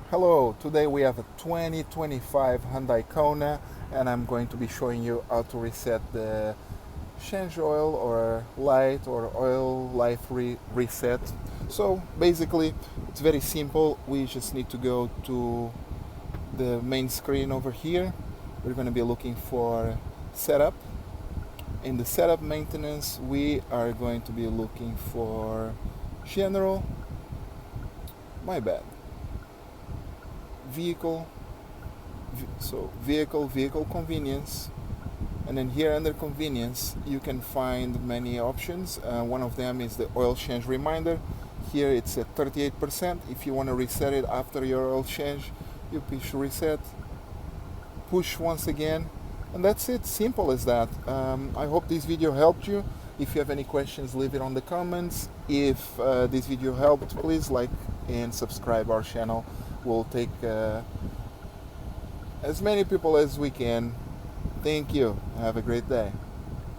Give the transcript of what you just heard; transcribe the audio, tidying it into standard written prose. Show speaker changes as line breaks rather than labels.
Hello, today we have a 2025 Hyundai Kona and I'm going to be showing you how to reset the change oil or light or oil life reset. So basically it's very simple. We just need to go to the main screen over here. We're going to be looking for setup. In the setup maintenance we are going to be looking for general, my bad, vehicle, so vehicle convenience, and then here under convenience you can find many options. One of them is the oil change reminder. Here it's at 38%. If you want to reset it after your oil change, you push reset, push once again, and that's it. Simple as that. I hope this video helped you. If you have any questions, leave it on the comments. If this video helped, please like and subscribe our channel. We'll take as many people as we can. Thank you. Have a great day.